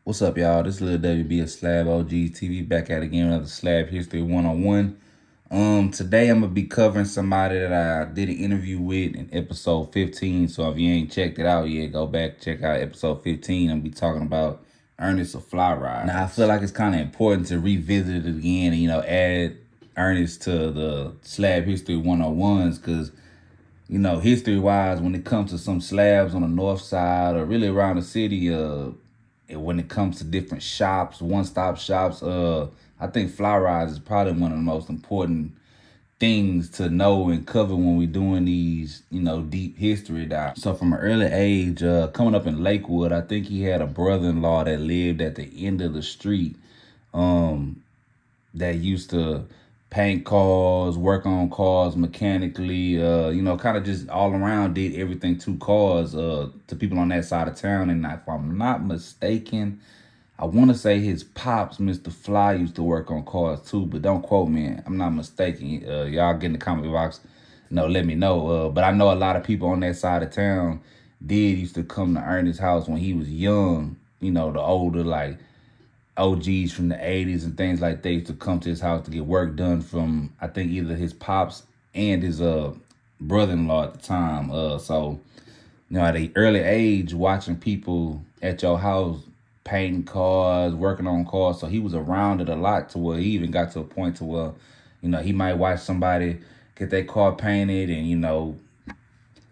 What's up, y'all? This is Lil WB of Slab OG TV back at it again with another Slab History 101. Today I'm gonna be covering somebody that I did an interview with in episode 15. So if you ain't checked it out yet, go back check out episode 15. I'm gonna be talking about Ernest of FlyRydes. Now I feel like it's kind of important to revisit it again and add Ernest to the Slab History 101s because history-wise, when it comes to some slabs on the north side or really around the city, and when it comes to different shops, one-stop shops, I think FlyRydes is probably one of the most important things to know and cover when we're doing these, deep history dives. So from an early age, coming up in Lakewood, I think he had a brother-in-law that lived at the end of the street that used to paint cars, work on cars mechanically, kind of just all around did everything to cars to people on that side of town. And if I'm not mistaken, I want to say his pops, Mr. Fly, used to work on cars too, but don't quote me. I'm not mistaken. Y'all get in the comment box, let me know. But I know a lot of people on that side of town used to come to Ernest's house when he was young, the older, like, OGs from the 80s and things like that used to come to his house to get work done from, I think, either his pops and his brother-in-law at the time. So, at an early age, watching people at your house painting cars, working on cars. So he was around it a lot to where he even got to a point to where, he might watch somebody get their car painted and,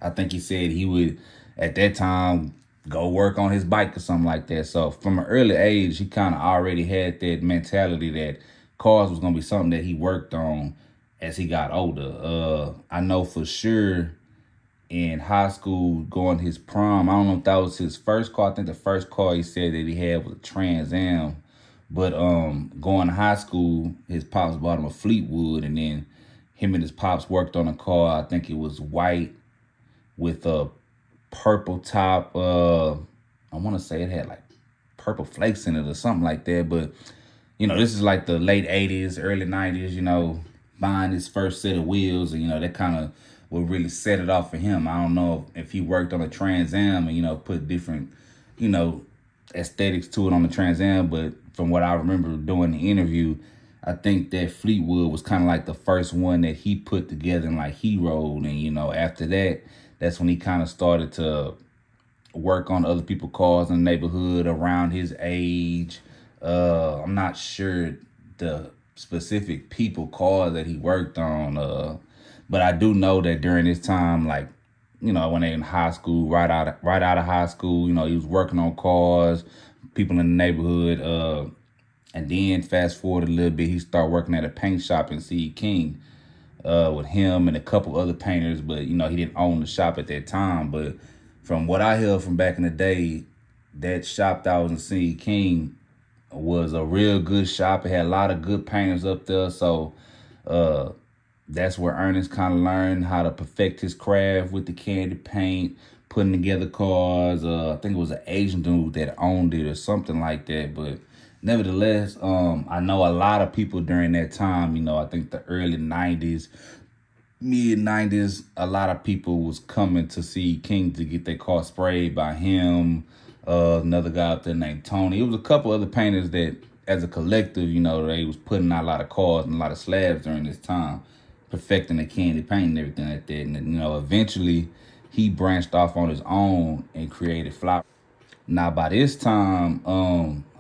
I think he said he would, at that time, go work on his bike or something like that. So from an early age, he kind of already had that mentality that cars was going to be something that he worked on as he got older. I know for sure in high school, going his prom, I don't know if that was his first car. I think the first car he said that he had was a Trans Am. But going to high school, his pops bought him a Fleetwood, and then him and his pops worked on a car. I think it was white with a purple top. I want to say it had like purple flakes in it or something like that. But, this is like the late 80s, early 90s, buying his first set of wheels. And, that kind of would really set it off for him. I don't know if he worked on a Trans Am and, put different, aesthetics to it on the Trans Am. But from what I remember doing the interview, I think that Fleetwood was kind of like the first one that he put together and like he rode. And, after that, that's when he kind of started to work on other people's cars in the neighborhood around his age. I'm not sure the specific people cars that he worked on, but I do know that during this time, like, when they in high school, right out of high school, he was working on cars, people in the neighborhood. And then fast forward a little bit, he started working at a paint shop in C. King. With him and a couple other painters, but, he didn't own the shop at that time. But from what I heard from back in the day, that shop that was in C. King was a real good shop. It had a lot of good painters up there. So that's where Ernest kind of learned how to perfect his craft with the candy paint, putting together cars. I think it was an Asian dude that owned it or something like that. But nevertheless, I know a lot of people during that time, I think the early 90s, mid 90s, a lot of people was coming to see King to get their car sprayed by him. Another guy up there named Tony. It was a couple other painters that, as a collective, they was putting out a lot of cars and a lot of slabs during this time, perfecting the candy paint and everything like that. And, eventually he branched off on his own and created Fly. Now, by this time,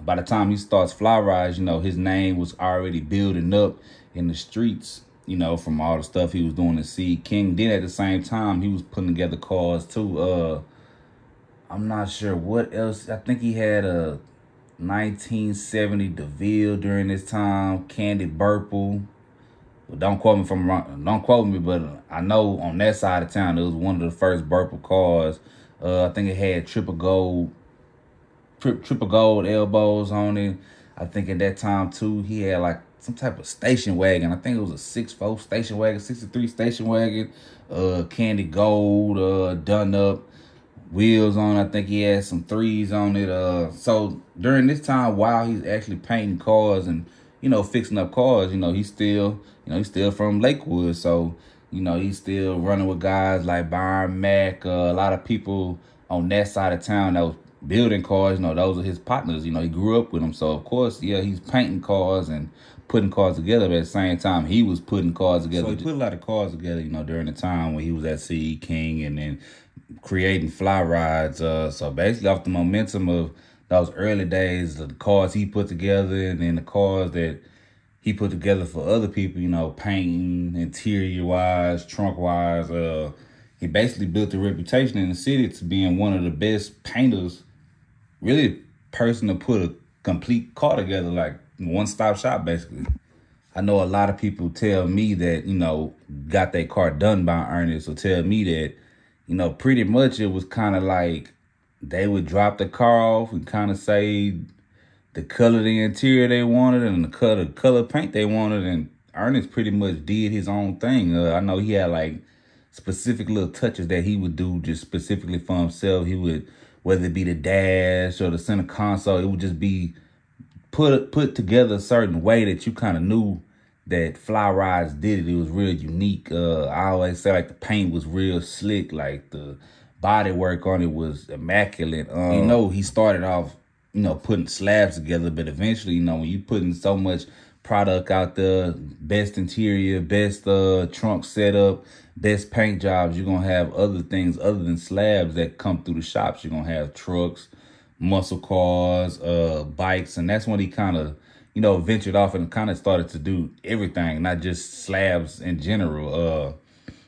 by the time he starts FlyRydes, his name was already building up in the streets, from all the stuff he was doing to C. King. Then at the same time, he was putting together cars too. I'm not sure what else. I think he had a 1970 DeVille during this time, Candy Burple. Well, don't quote me from wrong. Don't quote me, but I know on that side of town, it was one of the first Burple cars. I think it had triple gold elbows on it. I think at that time too, he had like some type of station wagon. I think it was a 6'4" station wagon, 63 station wagon, candy gold, done up wheels on. I think he had some threes on it. So during this time, while he's actually painting cars and fixing up cars, he's still from Lakewood. So he's still running with guys like Byron Mack, a lot of people on that side of town that was building cars, you know, those are his partners. You know, he grew up with them. So, of course, yeah, he's painting cars and putting cars together. But at the same time, he was putting cars together. So he put a lot of cars together, you know, during the time when he was at CE King and then creating FlyRydes. So basically off the momentum of those early days, the cars he put together and then the cars that he put together for other people, you know, painting, interior-wise, trunk-wise. He basically built a reputation in the city to being one of the best painters, really person to put a complete car together, like one-stop shop, basically. I know a lot of people tell me that, you know, got their car done by Ernest, or tell me that, you know, pretty much it was kind of like they would drop the car off and kind of say the color of the interior they wanted and the color paint they wanted, and Ernest pretty much did his own thing. I know he had like specific little touches that he would do just specifically for himself. He would, whether it be the dash or the center console, it would just be put together a certain way that you kind of knew that FlyRydes did it. It was real unique. I always say like the paint was real slick, like the body work on it was immaculate. You know, he started off, you know, putting slabs together, but eventually, you know, when you putting so much product out there, best interior, best trunk setup, best paint jobs, you're gonna have other things other than slabs that come through the shops. You're gonna have trucks, muscle cars, bikes, and that's when he kind of, you know, ventured off and kind of started to do everything, not just slabs in general.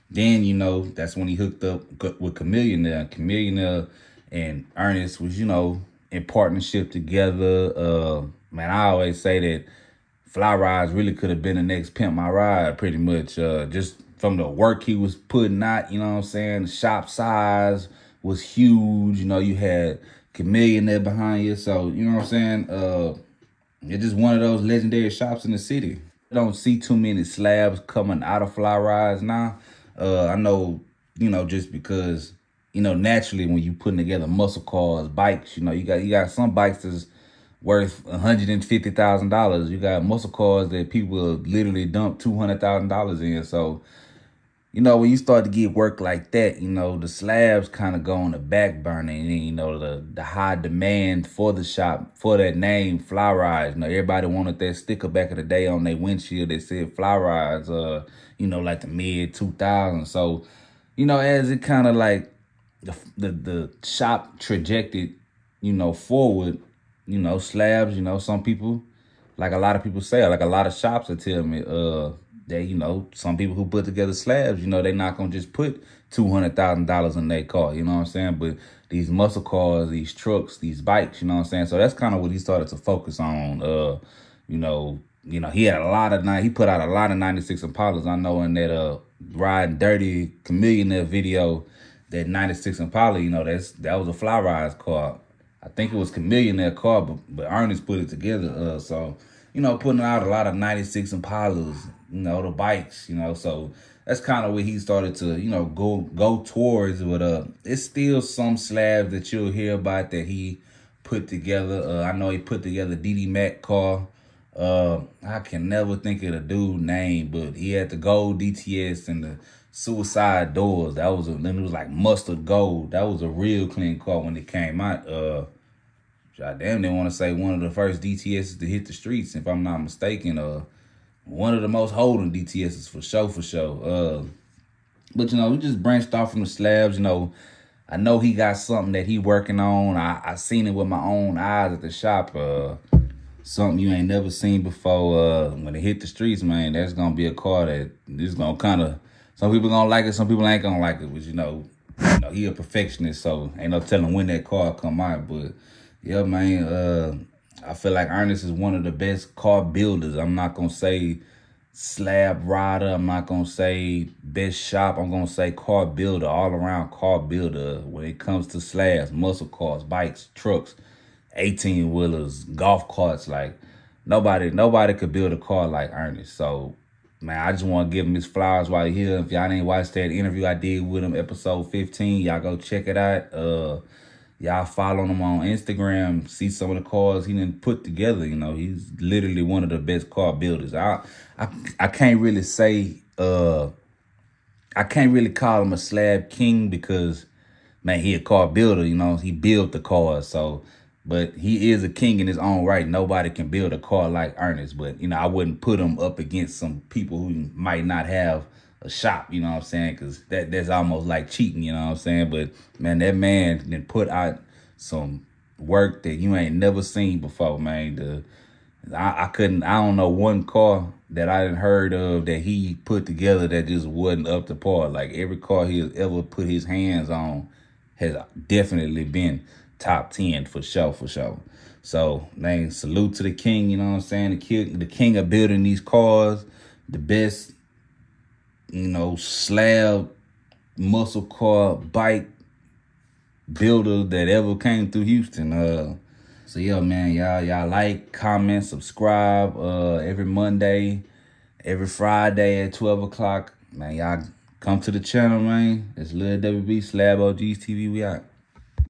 Then, you know, that's when he hooked up with Chamillionaire. Chamillionaire and Ernest was, you know, in partnership together. Man, I always say that FlyRydes really could have been the next Pimp My Ride, pretty much. Just from the work he was putting out, you know what I'm saying? The shop size was huge. You know, you had Chamillionaire behind you. So, you know what I'm saying? It's just one of those legendary shops in the city. I don't see too many slabs coming out of FlyRydes now. I know, you know, just because, you know, naturally when you putting together muscle cars, bikes, you know, you got some bikes that's worth $150,000. You got muscle cars that people literally dump $200,000 in. So, you know, when you start to get work like that, you know, the slabs kind of go on the back burner, and then, you know, the high demand for the shop, for that name, FlyRydes. You know, everybody wanted that sticker back in the day on their windshield that said FlyRydes, you know, like the mid-2000s. So, you know, as it kind of like the shop trajected, you know, forward, you know, slabs, you know, some people, like a lot of people say, like a lot of shops will tell me, that, you know, some people who put together slabs, you know, they're not going to just put $200,000 in their car, you know what I'm saying? But these muscle cars, these trucks, these bikes, you know what I'm saying? So that's kind of what he started to focus on. You know, he had a lot of, he put out a lot of 96 Impalas. I know in that Riding Dirty Chamillionaire video, that 96 Impala, you know, that was a FlyRydes car. I think it was Chamillionaire car, but Ernest put it together. So, you know, putting out a lot of 96 Impalas, you know, the bikes, you know, so that's kind of where he started to, you know, go towards. But it's still some slabs that you'll hear about that he put together. I know he put together DD Mac car. I can never think of the dude's name, but he had the gold DTS and the suicide doors. Then it was like mustard gold. That was a real clean car when it came out. I damn didn't want to say one of the first DTSs to hit the streets, if I'm not mistaken. One of the most holding DTSs for sure. But, you know, we just branched off from the slabs. You know, I know he got something that he working on. I seen it with my own eyes at the shop. Something you ain't never seen before. When it hit the streets, man, that's going to be a car that is going to kind of, some people going to like it, some people ain't going to like it. But, you know, he a perfectionist, so ain't no telling when that car come out. But, yeah, man, I feel like Ernest is one of the best car builders. I'm not going to say slab rider. I'm not going to say best shop. I'm going to say car builder, all around car builder when it comes to slabs, muscle cars, bikes, trucks, 18-wheelers, golf carts. Like, nobody could build a car like Ernest. So, man, I just want to give him his flowers while he's here. If y'all ain't watched that interview I did with him, episode 15, y'all go check it out. Y'all follow him on Instagram, see some of the cars he didn't put together. You know, he's literally one of the best car builders. I can't really say, I can't really call him a slab king because man, he a car builder, you know, he built the cars. So, but he is a king in his own right. Nobody can build a car like Ernest, but, you know, I wouldn't put him up against some people who might not have a shop, you know what I'm saying? Because that's almost like cheating, you know what I'm saying? But, man, that man then put out some work that you ain't never seen before, man. I don't know one car that I didn't heard of that he put together that just wasn't up to par. Like every car he has ever put his hands on has definitely been top 10 for sure, for sure. So, man, salute to the king, you know what I'm saying? The king of building these cars, the best, you know, slab, muscle car, bike builder that ever came through Houston. So yeah, man, y'all like, comment, subscribe. Every Monday, every Friday at 12 o'clock. Man, y'all come to the channel, man. It's Lil WB, Slab OGs TV. We out.